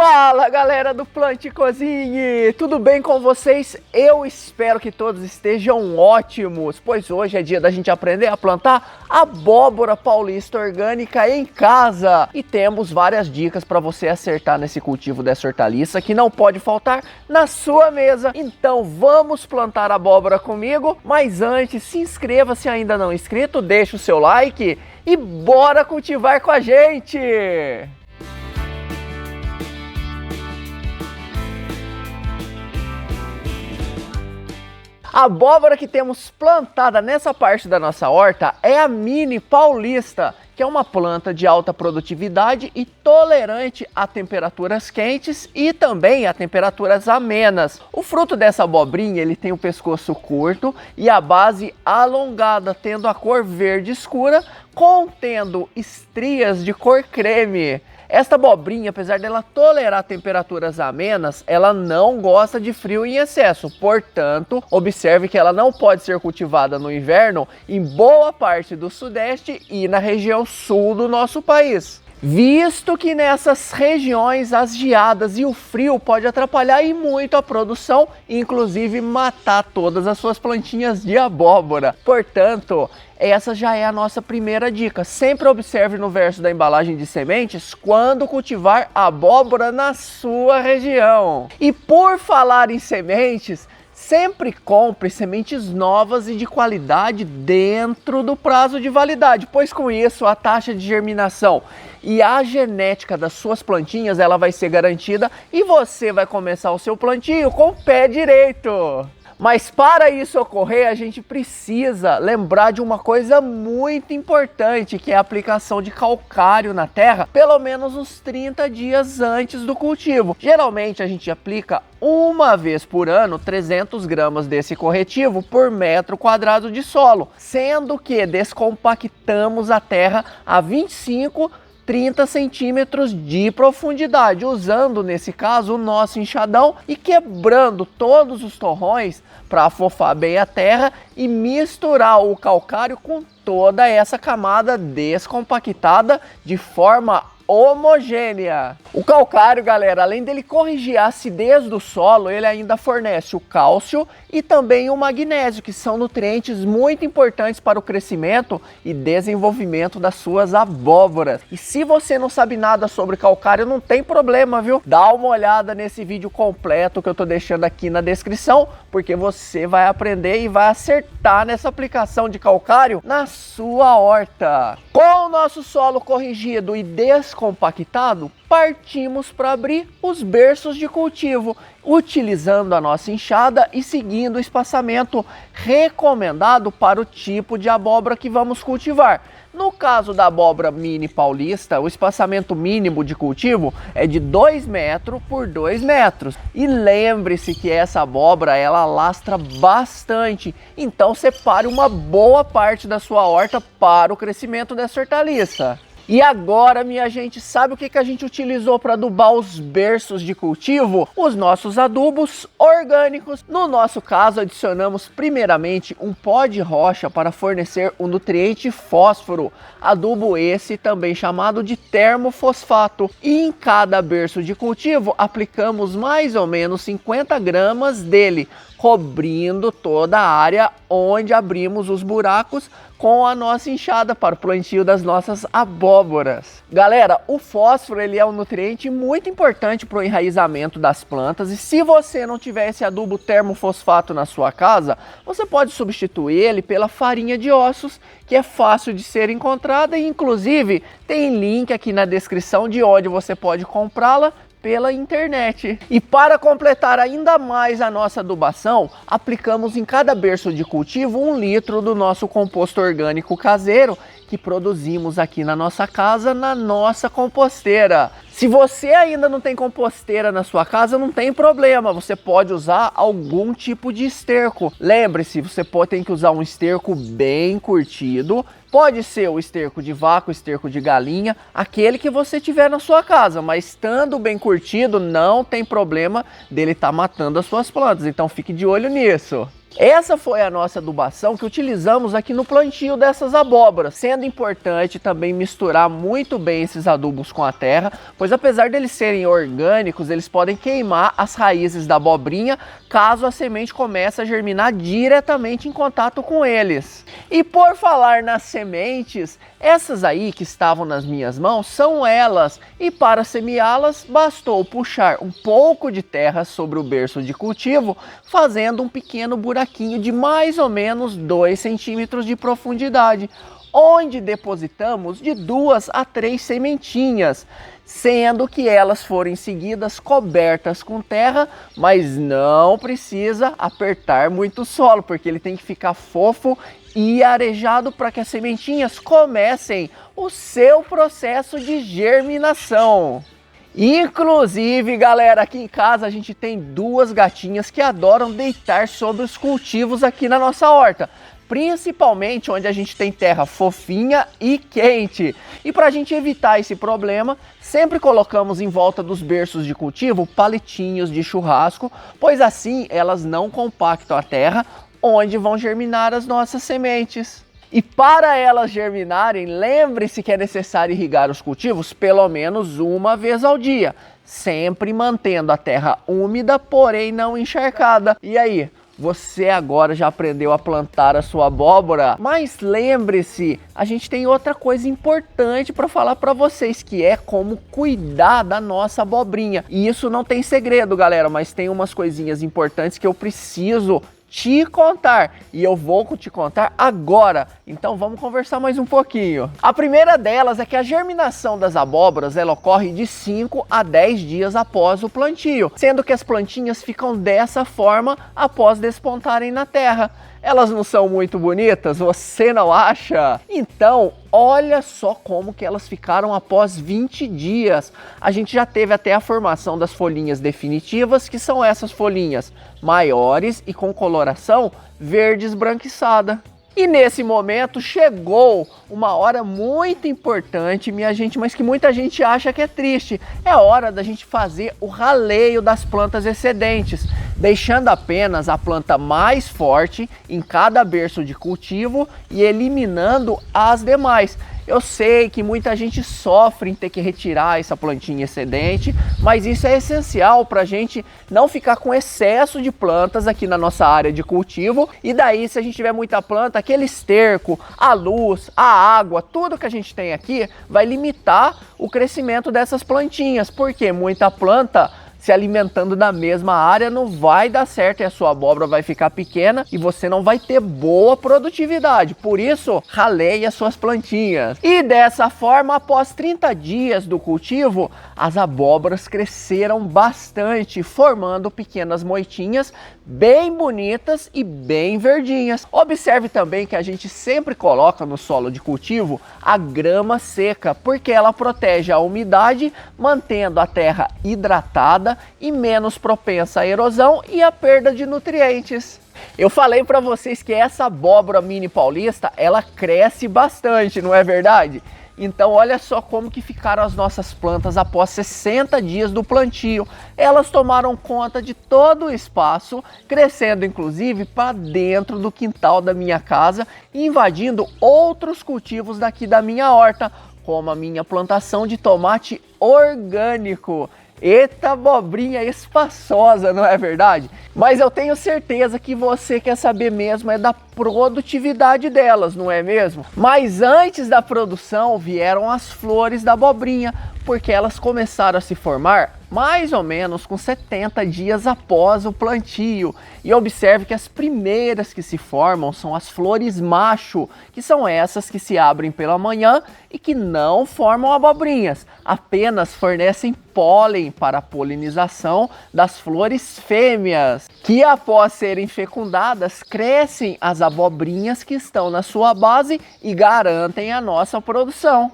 Fala galera do Plante e Cozinhe, tudo bem com vocês? Eu espero que todos estejam ótimos, pois hoje é dia da gente aprender a plantar abóbora paulista orgânica em casa. E temos várias dicas para você acertar nesse cultivo dessa hortaliça que não pode faltar na sua mesa. Então vamos plantar abóbora comigo, mas antes se inscreva se ainda não é inscrito, deixa o seu like e bora cultivar com a gente! A abóbora que temos plantada nessa parte da nossa horta é a Mini Paulista, que é uma planta de alta produtividade e tolerante a temperaturas quentes e também a temperaturas amenas. O fruto dessa abobrinha, ele tem o pescoço curto e a base alongada, tendo a cor verde escura, contendo estrias de cor creme. Esta abobrinha, apesar dela tolerar temperaturas amenas, ela não gosta de frio em excesso. Portanto, observe que ela não pode ser cultivada no inverno em boa parte do sudeste e na região sul do nosso país, visto que nessas regiões as geadas e o frio pode atrapalhar e muito a produção, inclusive matar todas as suas plantinhas de abóbora. Portanto, essa já é a nossa primeira dica. Sempre observe no verso da embalagem de sementes quando cultivar abóbora na sua região. E por falar em sementes, sempre compre sementes novas e de qualidade dentro do prazo de validade, pois com isso a taxa de germinação e a genética das suas plantinhas ela vai ser garantida e você vai começar o seu plantio com o pé direito. Mas para isso ocorrer, a gente precisa lembrar de uma coisa muito importante, que é a aplicação de calcário na terra, pelo menos uns 30 dias antes do cultivo. Geralmente a gente aplica uma vez por ano 300 gramas desse corretivo por metro quadrado de solo, sendo que descompactamos a terra a 30 centímetros de profundidade, usando nesse caso o nosso enxadão e quebrando todos os torrões para afofar bem a terra e misturar o calcário com toda essa camada descompactada de forma homogênea. O calcário, galera, além dele corrigir a acidez do solo, ele ainda fornece o cálcio e também o magnésio, que são nutrientes muito importantes para o crescimento e desenvolvimento das suas abóboras. E se você não sabe nada sobre calcário, não tem problema, viu? Dá uma olhada nesse vídeo completo que eu tô deixando aqui na descrição, porque você vai aprender e vai acertar nessa aplicação de calcário na sua horta. Com o nosso solo corrigido e descompactado, partimos para abrir os berços de cultivo, utilizando a nossa enxada e seguindo o espaçamento recomendado para o tipo de abóbora que vamos cultivar. No caso da abóbora Mini Paulista, o espaçamento mínimo de cultivo é de 2 metros por 2 metros. E lembre-se que essa abóbora ela lastra bastante, então separe uma boa parte da sua horta para o crescimento dessa hortaliça. E agora, minha gente, sabe o que a gente utilizou para adubar os berços de cultivo? Os nossos adubos orgânicos. No nosso caso, adicionamos primeiramente um pó de rocha para fornecer o nutriente fósforo. Adubo esse também chamado de termofosfato. E em cada berço de cultivo, aplicamos mais ou menos 50 gramas dele, cobrindo toda a área onde abrimos os buracos com a nossa enxada para o plantio das nossas abóboras. Galera, o fósforo ele é um nutriente muito importante para o enraizamento das plantas e se você não tiver esse adubo termofosfato na sua casa, você pode substituir ele pela farinha de ossos, que é fácil de ser encontrada e inclusive tem link aqui na descrição de onde você pode comprá-la pela internet. E para completar ainda mais a nossa adubação, aplicamos em cada berço de cultivo 1 litro do nosso composto orgânico caseiro que produzimos aqui na nossa casa, na nossa composteira. Se você ainda não tem composteira na sua casa, não tem problema, você pode usar algum tipo de esterco. Lembre-se, você tem que usar um esterco bem curtido, pode ser o esterco de vaca, o esterco de galinha, aquele que você tiver na sua casa, mas estando bem curtido, não tem problema dele estar matando as suas plantas, então fique de olho nisso. Essa foi a nossa adubação que utilizamos aqui no plantio dessas abóboras, sendo importante também misturar muito bem esses adubos com a terra, pois apesar deles serem orgânicos, eles podem queimar as raízes da abobrinha caso a semente comece a germinar diretamente em contato com eles. E por falar nas sementes, essas aí que estavam nas minhas mãos são elas, e para semeá-las bastou puxar um pouco de terra sobre o berço de cultivo, fazendo um pequeno buraquinho de mais ou menos 2 centímetros de profundidade, onde depositamos de 2 a 3 sementinhas, sendo que elas foram em seguida cobertas com terra, mas não precisa apertar muito o solo, porque ele tem que ficar fofo e arejado para que as sementinhas comecem o seu processo de germinação. Inclusive, galera, aqui em casa a gente tem 2 gatinhas que adoram deitar sobre os cultivos aqui na nossa horta, principalmente onde a gente tem terra fofinha e quente. E para a gente evitar esse problema, sempre colocamos em volta dos berços de cultivo palitinhos de churrasco, pois assim elas não compactam a terra onde vão germinar as nossas sementes. E para elas germinarem, lembre-se que é necessário irrigar os cultivos pelo menos uma vez ao dia, sempre mantendo a terra úmida, porém não encharcada. E aí, você agora já aprendeu a plantar a sua abóbora? Mas lembre-se, a gente tem outra coisa importante para falar para vocês, que é como cuidar da nossa abobrinha. E isso não tem segredo, galera, mas tem umas coisinhas importantes que eu preciso te contar, e eu vou te contar agora. Então vamos conversar mais um pouquinho. A primeira delas é que a germinação das abóboras ela ocorre de 5 a 10 dias após o plantio, sendo que as plantinhas ficam dessa forma após despontarem na terra. Elas não são muito bonitas? Você não acha? Então, olha só como que elas ficaram após 20 dias. A gente já teve até a formação das folhinhas definitivas, que são essas folhinhas maiores e com coloração verde esbranquiçada. E nesse momento chegou uma hora muito importante, minha gente, mas que muita gente acha que é triste. É hora da gente fazer o raleio das plantas excedentes, deixando apenas a planta mais forte em cada berço de cultivo e eliminando as demais. Eu sei que muita gente sofre em ter que retirar essa plantinha excedente, mas isso é essencial para a gente não ficar com excesso de plantas aqui na nossa área de cultivo. E daí, se a gente tiver muita planta, aquele esterco, a luz, a água, tudo que a gente tem aqui vai limitar o crescimento dessas plantinhas, porque muita planta se alimentando da mesma área não vai dar certo e a sua abóbora vai ficar pequena e você não vai ter boa produtividade. Por isso, raleie as suas plantinhas. E dessa forma, após 30 dias do cultivo, as abóboras cresceram bastante, formando pequenas moitinhas bem bonitas e bem verdinhas. Observe também que a gente sempre coloca no solo de cultivo a grama seca, porque ela protege a umidade, mantendo a terra hidratada e menos propensa à erosão e à perda de nutrientes. Eu falei para vocês que essa abóbora mini paulista, ela cresce bastante, não é verdade? Então olha só como que ficaram as nossas plantas após 60 dias do plantio. Elas tomaram conta de todo o espaço, crescendo inclusive para dentro do quintal da minha casa e invadindo outros cultivos daqui da minha horta, como a minha plantação de tomate orgânico. Eita abobrinha espaçosa, não é verdade? Mas eu tenho certeza que você quer saber mesmo é da produtividade delas, não é mesmo? Mas antes da produção vieram as flores da abobrinha, porque elas começaram a se formar mais ou menos com 70 dias após o plantio. E observe que as primeiras que se formam são as flores macho, que são essas que se abrem pela manhã e que não formam abobrinhas, apenas fornecem pólen para a polinização das flores fêmeas, que após serem fecundadas crescem as abobrinhas que estão na sua base e garantem a nossa produção.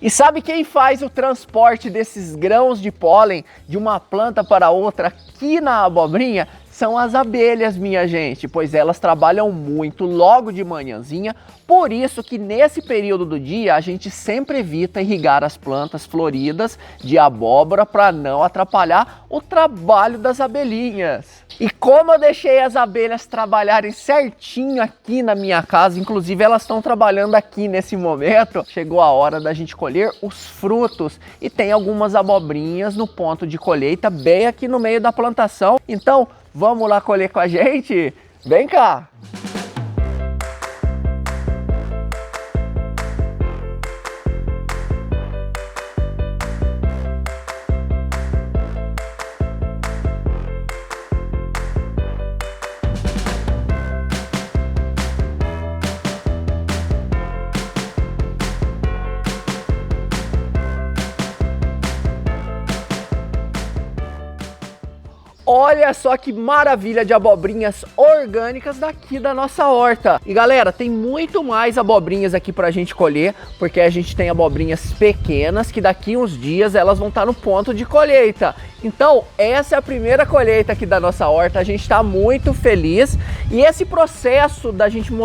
E sabe quem faz o transporte desses grãos de pólen de uma planta para outra aqui na abobrinha? são as abelhas, minha gente, pois elas trabalham muito logo de manhãzinha, por isso que nesse período do dia a gente sempre evita irrigar as plantas floridas de abóbora para não atrapalhar o trabalho das abelhinhas. E como eu deixei as abelhas trabalharem certinho aqui na minha casa, inclusive elas estão trabalhando aqui nesse momento, chegou a hora da gente colher os frutos e tem algumas abobrinhas no ponto de colheita bem aqui no meio da plantação. Então, vamos lá colher com a gente? Vem cá! Olha só que maravilha de abobrinhas orgânicas daqui da nossa horta. E galera, tem muito mais abobrinhas aqui pra gente colher, porque a gente tem abobrinhas pequenas que daqui uns dias elas vão estar no ponto de colheita. Então, essa é a primeira colheita aqui da nossa horta, a gente está muito feliz. E esse processo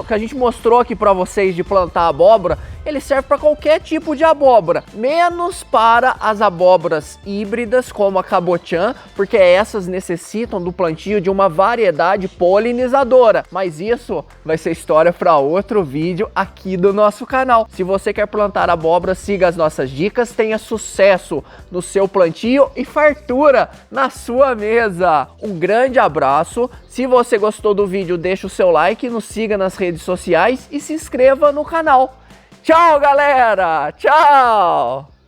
que a gente mostrou aqui para vocês de plantar abóbora, ele serve para qualquer tipo de abóbora, menos para as abóboras híbridas, como a cabotiã, porque essas necessitam do plantio de uma variedade polinizadora. Mas isso vai ser história para outro vídeo aqui do nosso canal. Se você quer plantar abóbora, siga as nossas dicas, tenha sucesso no seu plantio e fartura na sua mesa. Um grande abraço. Se você gostou do vídeo, deixa o seu like, nos siga nas redes sociais e se inscreva no canal. Tchau, galera! Tchau!